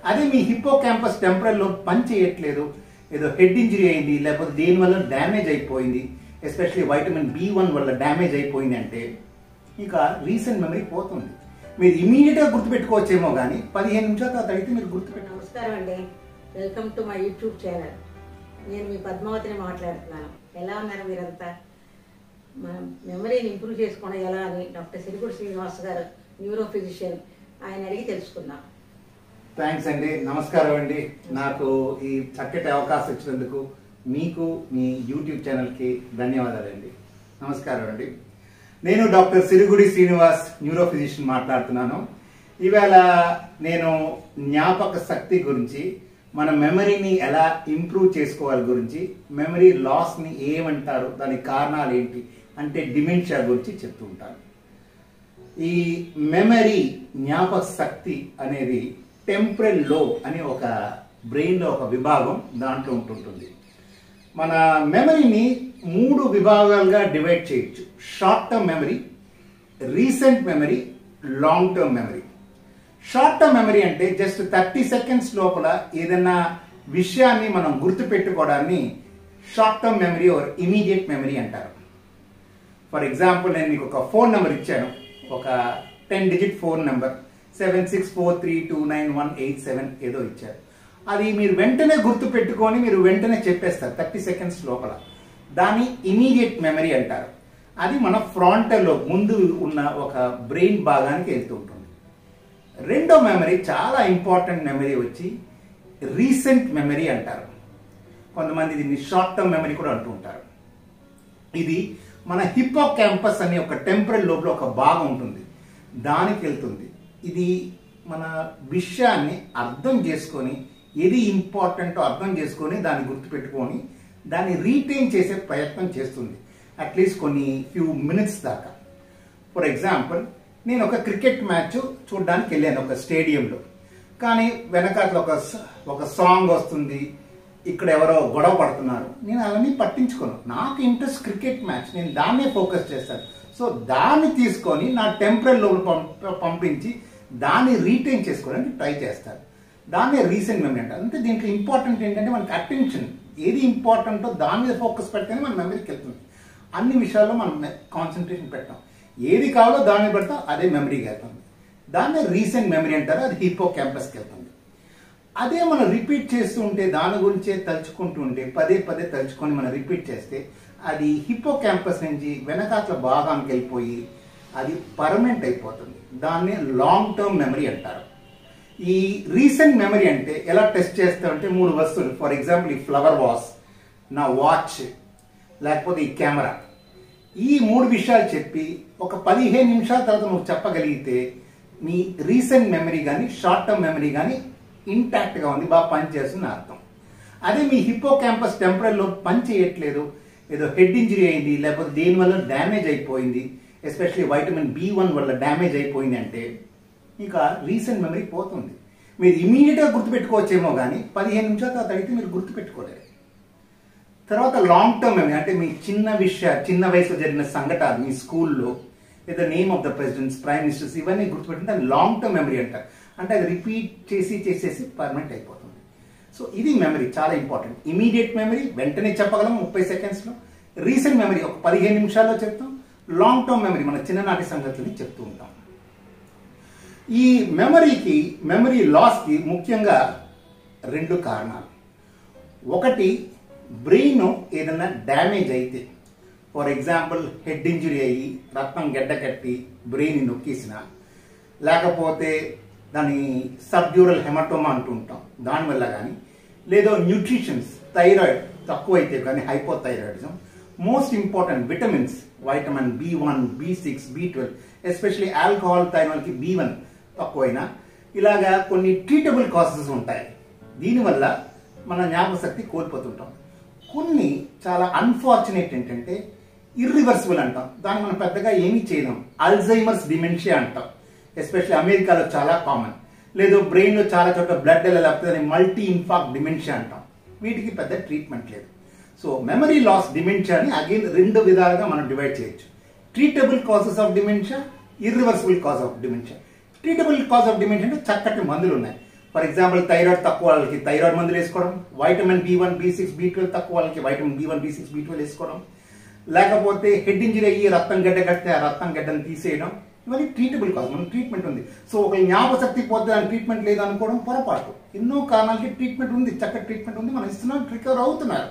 అదే మీ hippo campus temporal lobe పని చేయట్లేదు, ఏదో హెడ్ ఇంజరీ అయింది, లేకపోతే దేని వల్ల డ్యామేజ్ అయిపోయింది, ఎస్పెషల్లీ వైటమిన్ B1 వల్ల డ్యామేజ్ అయిపోయింది అంటే ఇక రీసెంట్ మెమరీ పోతుంది. మీరు ఇమీడియట్ గా గుర్తుపెట్టుకోవచ్చేమో కానీ 15 నిమిషాల తర్వాత అయితే మీరు గుర్తుపెట్టు. నమస్కారం అండి, welcome to my YouTube channel. నేను మీ పద్మావతిని మాట్లాడుతున్నాను. ఎలా ఉన్నారు మీరంతా? మన మెమరీని ఇంప్రూవ్ చేసుకోవడం ఎలా అని డాక్టర్ సిరిగుడి శ్రీనివాస్ గారు, న్యూరో ఫిజిషియన్, ఆయన అడిగి తెలుసుకుందాం. థ్యాంక్స్ అండి, నమస్కారం అండి. నాకు ఈ చక్కటి అవకాశం ఇచ్చినందుకు మీకు మీ యూట్యూబ్ ఛానల్కి ధన్యవాదాలండి. నమస్కారం అండి. నేను డాక్టర్ సిరిగుడి శ్రీనివాస్, న్యూరో ఫిజిషియన్ మాట్లాడుతున్నాను. ఈవేళ నేను జ్ఞాపక శక్తి గురించి, మన మెమరీని ఎలా ఇంప్రూవ్ చేసుకోవాలి గురించి, మెమరీ లాస్ని ఏమంటారు, దాని కారణాలు ఏంటి అంటే డిమెన్షియా గురించి చెప్తూ ఉంటాను. ఈ మెమరీ జ్ఞాపక శక్తి అనేది టెంపరల్ లోబ్ అని ఒక బ్రెయిన్లో ఒక విభాగం దాంట్లో ఉంటుంటుంది. మన మెమరీని 3 విభాగాలుగా డివైడ్ చేయొచ్చు. Short term memory, recent memory, long term memory. Short term memory అంటే జస్ట్ 30 సెకండ్స్ లోపల ఏదైనా విషయాన్ని మనం గుర్తుపెట్టుకోవడాన్ని short term memory or immediate memory అంటారు. ఫర్ ఎగ్జాంపుల్, నేను మీకు ఒక ఫోన్ నెంబర్ ఇచ్చాను, ఒక 10 డిజిట్ ఫోన్ నెంబర్ 7643291187 ఏదో ఇచ్చారు. అది మీరు వెంటనే గుర్తు పెట్టుకొని మీరు వెంటనే చెప్పేస్తారు 30 సెకండ్స్ లోపల. దాన్ని ఇమీడియట్ మెమరీ అంటారు. అది మన ఫ్రంటల్ లోబ్ ముందు ఉన్న ఒక బ్రెయిన్ భాగానికి వెళ్తూ ఉంటుంది. రెండో మెమరీ చాలా ఇంపార్టెంట్ మెమరీ వచ్చి రీసెంట్ మెమరీ అంటారు. కొంతమంది దీన్ని షార్ట్ టర్మ్ మెమరీ కూడా అంటూ ఉంటారు. ఇది మన హిప్పో క్యాంపస్ అనే ఒక టెంపరల్ లోబ్లో ఒక భాగం ఉంటుంది, దానికి వెళ్తుంది. ఇది మన విషయాన్ని అర్థం చేసుకొని, ఏది ఇంపార్టెంటో అర్థం చేసుకొని దాన్ని గుర్తుపెట్టుకొని దాన్ని రీటైన్ చేసే ప్రయత్నం చేస్తుంది, అట్లీస్ట్ కొన్ని ఫ్యూ మినిట్స్ దాకా. ఫర్ ఎగ్జాంపుల్, నేను ఒక క్రికెట్ మ్యాచ్ చూడడానికి వెళ్ళాను ఒక స్టేడియంలో. కానీ వెనకాల ఒక సాంగ్ వస్తుంది, ఇక్కడ ఎవరో గొడవ పడుతున్నారు. నేను అవన్నీ పట్టించుకోను, నాకు ఇంట్రెస్ట్ క్రికెట్ మ్యాచ్, నేను దాన్నే ఫోకస్ చేస్తాను. సో దాన్ని తీసుకొని నా టెంపరల్ లోబ్ పంపించి దాన్ని రీటైన్ చేసుకోవడానికి ట్రై చేస్తారు. దాన్నే రీసెంట్ మెమరీ అంటారు. అంటే దీంట్లో ఇంపార్టెంట్ ఏంటంటే మనకి అటెన్షన్, ఏది ఇంపార్టెంటో దాని మీద ఫోకస్ పెడితేనే మన మెమరీకి వెళ్తుంది. అన్ని విషయాల్లో మనం కాన్సన్ట్రేషన్ పెట్టాం, ఏది కావాలో దాని మీద పెడతాం, అదే మెమరీకి వెళ్తుంది. దాన్నే రీసెంట్ మెమరీ అంటారు. అది హిప్పో క్యాంపస్కి వెళ్తుంది. అదే మనం రిపీట్ చేస్తూ ఉంటే, దాని గురించే తలుచుకుంటూ ఉంటే, పదే పదే తలుచుకొని మనం రిపీట్ చేస్తే అది హిప్పో క్యాంపస్ నుంచి వెనకాతల భాగానికి వెళ్ళిపోయి అది పర్మనెంట్ అయిపోతుంది. దాన్ని లాంగ్ టర్మ్ మెమరీ అంటారు. ఈ రీసెంట్ మెమరీ అంటే ఎలా టెస్ట్ చేస్తామంటే 3 వస్తువులు, ఫర్ ఎగ్జాంపుల్ ఈ ఫ్లవర్ వాస్, నా వాచ్, లేకపోతే ఈ కెమెరా, ఈ 3 విషయాలు చెప్పి ఒక 15 నిమిషాల తర్వాత నువ్వు చెప్పగలిగితే నీ రీసెంట్ మెమరీ కానీ షార్ట్ టర్మ్ మెమరీ కానీ ఇంటాక్ట్గా ఉంది, బాగా పనిచేస్తుంది అర్థం. అదే మీ హిప్పో క్యాంపస్ టెంపరల్ లోబ్ పని చేయట్లేదు, ఏదో హెడ్ ఇంజరీ అయింది, లేకపోతే దేని వల్ల డ్యామేజ్ అయిపోయింది, ఎస్పెషల్లీ వైటమిన్ B1 వల్ల డ్యామేజ్ అయిపోయింది అంటే ఇక రీసెంట్ మెమరీ పోతుంది. మీరు ఇమీడియట్గా గుర్తుపెట్టుకోవచ్చేమో కానీ 15 నిమిషాల తర్వాత అయితే మీరు గుర్తుపెట్టుకోలేరు. తర్వాత లాంగ్ టర్మ్ మెమరీ అంటే మీ చిన్న వయసులో జరిగిన సంఘటనలు, మీ స్కూల్లో లేదా name of the presidents, prime ministers, ఇవన్నీ గుర్తుపెట్టిన దాన్ని లాంగ్ టర్మ్ మెమరీ అంటారు. అంటే అది రిపీట్ చేసి పర్మనెంట్ అయిపోతుంది. సో ఇది మెమరీ చాలా ఇంపార్టెంట్. ఇమీడియట్ మెమరీ వెంటనే చెప్పగలం 30 సెకండ్స్లో, రీసెంట్ మెమరీ ఒక 15 నిమిషాల్లో చెప్తాం, లాంగ్ టర్మ్ మెమరీ మన చిన్ననాటి సంగతులని చెప్తూ ఉంటాం. ఈ మెమరీ లాస్కి ముఖ్యంగా 2 కారణాలు. ఒకటి, బ్రెయిన్ ఏదైనా డ్యామేజ్ అయితే, ఫర్ ఎగ్జాంపుల్ హెడ్ ఇంజరీ అయ్యి రక్తం గడ్డకట్టి బ్రెయిన్ నొక్కేసిన, లేకపోతే దాని సబ్డ్యూరల్ హెమటోమా అంటూ ఉంటాం, దానివల్ల కానీ, లేదా న్యూట్రిషన్స్, థైరాయిడ్ తక్కువైతే కానీ, hypothyroidism, most important vitamins, vitamin B1, B6, B12, especially alcohol తాగిన వాళ్ళకి B1 తక్కువైనా, ఇలాగా కొన్ని ట్రీటబుల్ కాసెస్ ఉంటాయి. దీనివల్ల మన జ్ఞాపకశక్తి కోల్పోతుంటాం. కొన్ని చాలా అన్ఫార్చునేట్ ఏంటంటే ఇర్రివర్సిబుల్ అంటాం, దాన్ని మనం పెద్దగా ఏమీ చేయలేం. అల్జైమర్స్ డిమెన్షియా అంటాం, ఎస్పెషల్లీ అమెరికాలో చాలా కామన్. లేదు బ్రెయిన్లో చాలా చోట్ల బ్లడ్ లేకపోతే మల్టీ ఇన్ఫాక్ట్ డిమెన్షియా అంటాం. వీటికి పెద్ద ట్రీట్మెంట్ లేదు. సో మెమరీ లాస్ డిమెన్షియాని అగైన్ 2 విధాలుగా మనం డివైడ్ చేయొచ్చు. Treatable causes of dementia, irreversible cause of dementia. Treatable cause of dementia అంటే చక్కటి మందులు ఉన్నాయి. ఫర్ ఎగ్జాంపుల్ థైరాయిడ్ తక్కువ వాళ్ళకి థైరాయిడ్ మందులు వేసుకోవడం, వైటమిన్ B1 B6 B12 తక్కువ వాళ్ళకి వైటమిన్ B1 B6 B12 వేసుకోవడం, లేకపోతే హెడ్ ఇంజరీ అయ్యి రక్తం గడ్డ కడితే ఆ రక్తం గడ్డను తీసేయడం, ఇవన్నీ ట్రీటబుల్ కాదు, మన ట్రీట్మెంట్ ఉంది. సో ఒక జ్ఞాపశక్తి పోతే దాని ట్రీట్మెంట్ లేదు అనుకోవడం పొరపాటు. ఎన్నో కారణాలకి ట్రీట్మెంట్ ఉంది, చక్కటి ట్రీట్మెంట్ ఉంది, మనం ఇస్తున్నాం, రికవర్ అవుతున్నారు.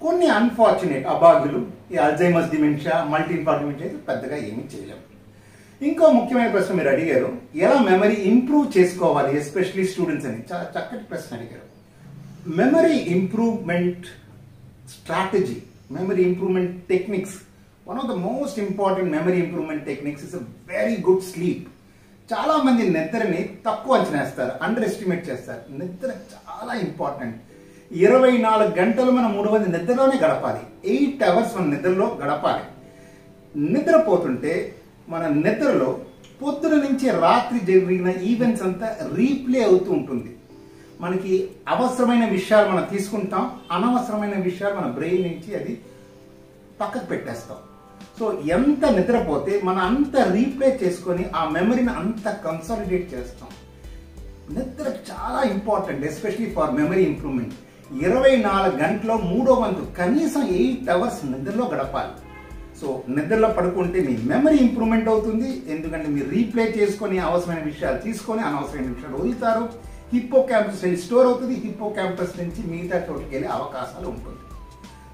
కొన్ని అన్ఫార్చునేట్ అభాగ్యులు ఈ Alzheimer's dementia, multi inform dementia అయితే పెద్దగా ఏమీ చేయలేము. ఇంకో ముఖ్యమైన ప్రశ్న మీరు అడిగారు, ఎలా మెమరీ ఇంప్రూవ్ చేసుకోవాలి ఎస్పెషలీ స్టూడెంట్స్ అని. చాలా చక్కటి ప్రశ్న అడిగారు. Memory improvement strategy, memory improvement techniques, one of the most important memory improvement techniques is a very good sleep. చాలా మంది నిద్రని తక్కువ అంచనా వేస్తారు, అండర్ ఎస్టిమేట్ చేస్తారు. నిద్ర చాలా ఇంపార్టెంట్. 24 గంటలు మనం 3 మంది నిద్రలోనే గడపాలి. 8 అవర్స్ మన నిద్రలో గడపాలి. నిద్రపోతుంటే మన నిద్రలో పొద్దున నుంచి రాత్రి జరిగిన ఈవెంట్స్ అంతా రీప్లే అవుతూ ఉంటుంది. మనకి అవసరమైన విషయాలు మనం తీసుకుంటాం, అనవసరమైన విషయాలు మన బ్రెయిన్ నుంచి అది పక్కకు పెట్టేస్తాం. సో ఎంత నిద్రపోతే మనం అంత రీప్లే చేసుకొని ఆ మెమరీని అంత కన్సాలిడేట్ చేస్తాం. నిద్ర చాలా important especially for memory improvement. 24 గంటలో 3వ వంతు కనీసం 8 అవర్స్ నిద్రలో గడపాలి. సో నిద్రలో పడుకుంటే మీ మెమరీ ఇంప్రూవ్మెంట్ అవుతుంది, ఎందుకంటే మీరు రీప్లే చేసుకొని అవసరమైన విషయాలు తీసుకొని అనవసరమైన విషయాలు వదులుతారు. హిప్పో క్యాంపస్ స్టోర్ అవుతుంది, హిప్పో క్యాంపస్ నుంచి మిగతా చోటుకి వెళ్ళే అవకాశాలు ఉంటుంది.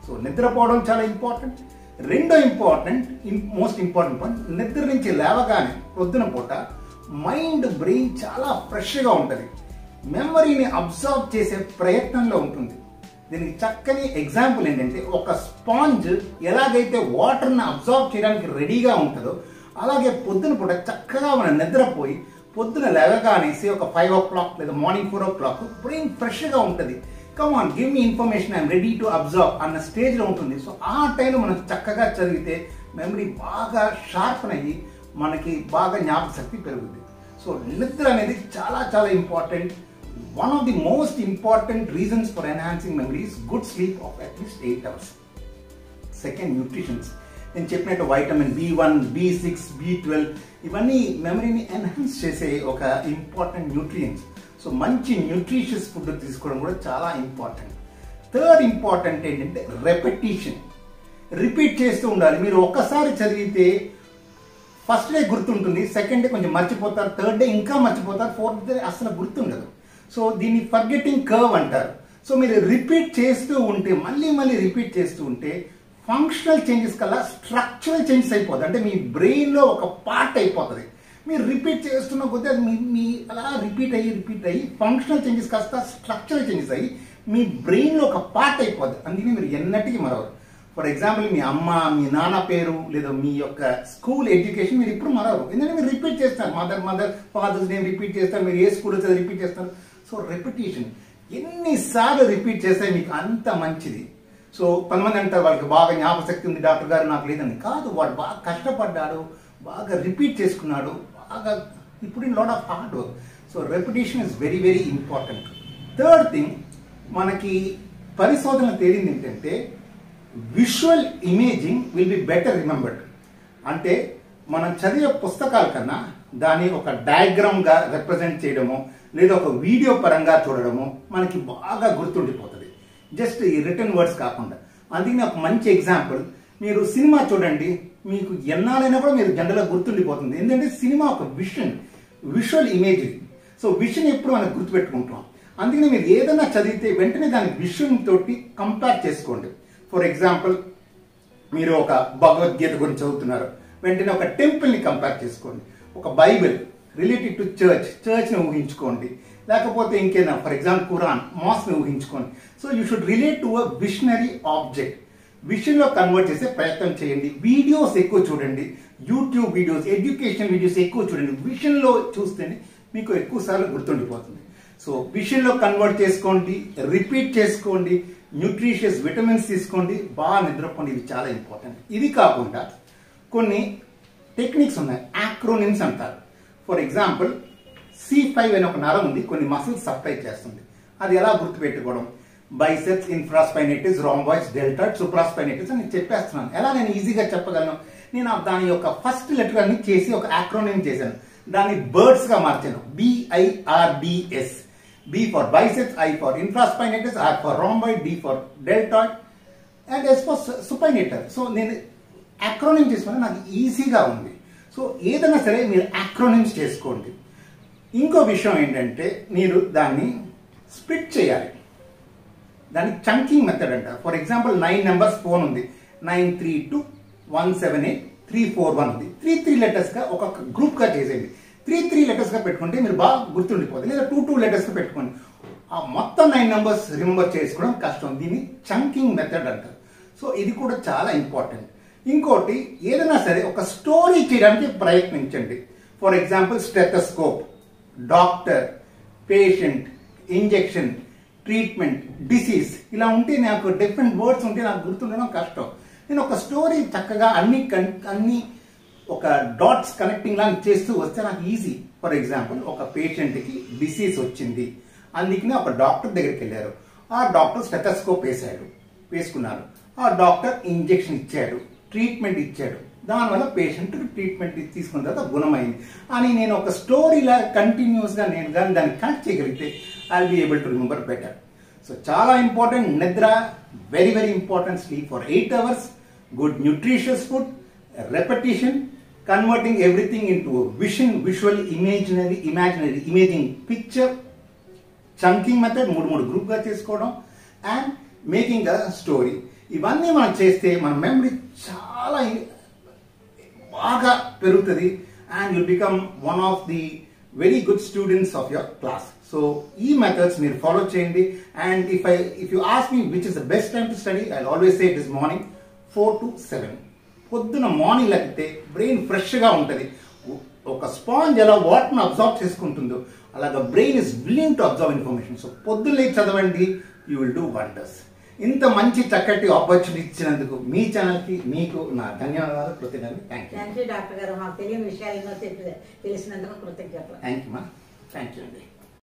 సో నిద్రపోవడం చాలా ఇంపార్టెంట్. రెండో మోస్ట్ ఇంపార్టెంట్ పాయింట్, నిద్ర నుంచి లేవగానే పొద్దున పూట మైండ్ బ్రెయిన్ చాలా ఫ్రెష్గా ఉంటుంది, మెమరీని అబ్జర్వ్ చేసే ప్రయత్నంలో ఉంటుంది. దీనికి చక్కని ఎగ్జాంపుల్ ఏంటంటే, ఒక స్పాంజ్ ఎలాగైతే వాటర్ని అబ్జర్వ్ చేయడానికి రెడీగా ఉంటుందో అలాగే పొద్దున పూట చక్కగా మనం నిద్రపోయి పొద్దున లేవగానే ఒక 5 o'clock లేదా మార్నింగ్ 4 o'clock బ్రెయిన్ ఫ్రెష్గా ఉంటుంది. Come on, give me information, I'm ready to observe అన్న స్టేజ్లో ఉంటుంది. సో ఆ టైంలో మనం చక్కగా చదివితే మెమరీ బాగా షార్పన్ అయ్యి మనకి బాగా జ్ఞాపకశక్తి పెరుగుతుంది. సో నిద్ర అనేది చాలా చాలా important. One of the most important reasons for enhancing memory is good sleep of at least 8 hours. Second, nutrition. నేను చెప్పినట్టు వైటమిన్ B1, B6, B12 ఇవన్నీ మెమరీని ఎన్హాన్స్ చేసే ఒక ఇంపార్టెంట్ న్యూట్రియంట్స్. సో మంచి న్యూట్రిషియస్ ఫుడ్ తీసుకోవడం కూడా చాలా ఇంపార్టెంట్. థర్డ్ ఇంపార్టెంట్ ఏంటంటే రెపిటీషన్. రిపీట్ చేస్తూ ఉండాలి. మీరు ఒక్కసారి చదివితే ఫస్ట్ డే గుర్తుంటుంది, సెకండ్ డే కొంచెం మర్చిపోతారు, థర్డ్ డే ఇంకా మర్చిపోతారు, ఫోర్త్ డే అసలు గుర్తుండదు. సో దీన్ని ఫర్గెటింగ్ కర్వ్ అంటారు. సో మీరు రిపీట్ చేస్తూ ఉంటే, మళ్ళీ రిపీట్ చేస్తూ ఉంటే ఫంక్షనల్ చేంజెస్ కల్లా స్ట్రక్చరల్ చేంజెస్ అయిపోతుంది. అంటే మీ బ్రెయిన్లో ఒక పార్ట్ అయిపోతుంది. మీరు రిపీట్ చేస్తున్న కొద్దీ అది మీ అలా రిపీట్ అయ్యి ఫంక్షనల్ చేంజెస్ కాస్త స్ట్రక్చరల్ చేంజెస్ అయ్యి మీ బ్రెయిన్లో ఒక పార్ట్ అయిపోతుంది. అందుకని మీరు ఎన్నటికీ మరవరు. ఫర్ ఎగ్జాంపుల్ మీ అమ్మ, మీ నాన్న పేరు లేదా మీ యొక్క స్కూల్ ఎడ్యుకేషన్ మీరు ఇప్పుడు మరవరు, ఎందుకంటే మీరు రిపీట్ చేస్తారు. మదర్ ఫాదర్స్ నేమ్ రిపీట్ చేస్తారు, మీరు ఏ స్కూల్ వచ్చేది రిపీట్ చేస్తారు. సో రెపిటేషన్ ఎన్నిసార్లు రిపీట్ చేస్తే మీకు అంత మంచిది. సో కొంతమంది అంటారు వాళ్ళకి బాగా జ్ఞాపకశక్తి ఉంది డాక్టర్ గారు, నాకు లేదని. కాదు, వాడు బాగా కష్టపడ్డాడు, బాగా రిపీట్ చేసుకున్నాడు, బాగా ఇప్పుడు in lot of hard work. So repetition is very very important. Third thing, మనకి పరిశోధన తేలింది ఏంటంటే visual imaging will be better remembered. అంటే మనం చదివే పుస్తకాల కన్నా దాన్ని ఒక డయాగ్రామ్ గా రిప్రజెంట్ చేయడము లేదా ఒక వీడియో పరంగా చూడడము మనకి బాగా గుర్తుండిపోతుంది, జస్ట్ ఈ రిటర్న్ వర్డ్స్ కాకుండా. అందుకని ఒక మంచి ఎగ్జాంపుల్, మీరు సినిమా చూడండి, మీకు ఎన్నాలైనా కూడా మీరు జనరల్గా గుర్తుండిపోతుంది. ఎందుకంటే సినిమా ఒక విజువల్ ఇమేజ్. సో విజన్ ఎప్పుడు మనకు గుర్తుపెట్టుకుంటాం. అందుకని మీరు ఏదైనా చదివితే వెంటనే దాని విజన్ తోటి కంపేర్ చేసుకోండి. ఫర్ ఎగ్జాంపుల్, మీరు ఒక భగవద్గీత గురించి చదువుతున్నారు, వెంటనే ఒక టెంపుల్ని కంపేర్ చేసుకోండి. ఒక బైబిల్ రిలేటెడ్ టు చర్చ్ని ఊహించుకోండి. లేకపోతే ఇంకేనా, ఫర్ ఎగ్జాంపుల్ ఖురాన్, మాస్ని ఊహించుకోండి. So you should relate to a visionary object. విజన్లో కన్వర్ట్ చేసే ప్రయత్నం చేయండి. వీడియోస్ ఎక్కువ చూడండి, యూట్యూబ్ వీడియోస్, ఎడ్యుకేషన్ వీడియోస్ ఎక్కువ చూడండి. విజన్లో చూస్తేనే మీకు ఎక్కువ సార్లు గుర్తుండిపోతుంది. సో విజన్లో కన్వర్ట్ చేసుకోండి, రిపీట్ చేసుకోండి, న్యూట్రిషియస్ విటమిన్స్ తీసుకోండి, బాగా నిద్రపోండి. ఇది చాలా ఇంపార్టెంట్. ఇది కాకుండా కొన్ని టెక్నిక్స్ ఉన్నాయి, యాక్రోనిమ్స్ అంటారు. ఫర్ ఎగ్జాంపుల్, C5 అనే ఒక నరం ఉంది, కొన్ని మసిల్స్ సప్లై చేస్తుంది. అది ఎలా గుర్తుపెట్టుకోవడం? బైసెప్స్, ఇన్ఫ్రాస్పైనేటిస్, రాంబాయిడ్స్, డెల్టాయిడ్, సుప్రాస్పైనేటిస్ అని చెప్పేస్తున్నాను. ఎలా నేను ఈజీగా చెప్పగలను? నేను దాని యొక్క ఫస్ట్ లెటర్ అన్ని చేసి ఒక యాక్రోనిమ్ చేశాను, దాన్ని బర్డ్స్ గా మార్చాను, BIRDS. B for biceps, I for infraspinatus, R for rhomboid, D for deltoid, and S for supinator. So నేను అక్రోనిమ్ చేసుకుని నాకు ఈజీగా ఉంది. సో ఏదైనా సరే మీరు అక్రోనిమ్స్ చేసుకోండి. ఇంకో విషయం ఏంటంటే మీరు దాన్ని స్ప్లిట్ చేయాలి. దాన్ని చంకింగ్ మెథడ్ అంటారు. ఫర్ ఎగ్జాంపుల్ 9 నెంబర్స్ ఫోన్ ఉంది. 932178341 ఉంది. 3 లెటర్స్ గా ఒక గ్రూప్ గా చేసేయండి. 3 లెటర్స్ గా పెట్టుకుంటే మీరు బాగా గుర్తుండిపోతుంది. లేదా 2 లెటర్స్ గా పెట్టుకోండి. ఆ మొత్తం 9 నెంబర్స్ రిమెంబర్ చేసుకోవడం కష్టం. దీన్ని చంకింగ్ మెథడ్ అంటారు. సో ఇది కూడా చాలా ఇంపార్టెంట్. ఇంకోటి ఏదైనా సరే ఒక స్టోరీ చేయడానికి ప్రయత్నించండి. For example stethoscope, doctor, patient, injection, treatment, disease ఇలా ఉంటే నాకు డిఫరెంట్ వర్డ్స్ ఉంటే నాకు గుర్తుండడం కష్టం. నేను ఒక స్టోరీ చక్కగా అన్ని ఒక డాట్స్ కనెక్టింగ్ లాగా చేస్తూ వస్తే నాకు ఈజీ. ఫర్ ఎగ్జాంపుల్ ఒక పేషెంట్కి డిసీజ్ వచ్చింది, అందుకని ఒక డాక్టర్ దగ్గరికి వెళ్ళారు. ఆ డాక్టర్ స్టెథోస్కోప్ వేసుకున్నారు. ఆ డాక్టర్ ఇంజెక్షన్ ఇచ్చాడు, ట్రీట్మెంట్ ఇచ్చాడు. దానివల్ల పేషెంట్ ట్రీట్మెంట్ తీసుకున్న తర్వాత గుణమైంది అని నేను ఒక స్టోరీలా కంటిన్యూస్గా నేను కానీ దాన్ని కనెక్ట్ చేయగలిగితే I will be able to remember better. So చాలా ఇంపార్టెంట్ నిద్ర, very very important. Sleep for 8 hours, good nutritious food, repetition, converting everything into visual, imaginary imaging picture, chunking method 3 group గా చేసుకోవడం, అండ్ మేకింగ్ అ స్టోరీ. ఇవన్నీ మనం చేస్తే మన memory చాలా బాగా పెరుగుతుంది and you become one of the very good students of your class. So ఈ మెథడ్స్ మీరు ఫాలో చేయండి. And if you ask me which is the best time to study, I always say it is morning 4 to 7. పొద్దున morning లేకపోతే brain ఫ్రెష్గా ఉంటుంది. ఒక sponge ఎలా వాటర్ని అబ్జర్వ్ చేసుకుంటుందో అలాగా brain is willing to observe information. So పొద్దున్నే చదవండి, యూ విల్ డూ వండర్స్. ఇంత మంచి చక్కటి ఆపర్చునిటీ ఇచ్చినందుకు మీ ఛానల్కి మీకు నా ధన్యవాదాలు, కృతజ్ఞతలు. థ్యాంక్ యూ డాక్టర్ గారు. మాకు తెలియని విషయాలు ఎన్నో తెలిసినందుకు కృతజ్ఞతలు. థ్యాంక్ యూ మా. థ్యాంక్ యూ అండి.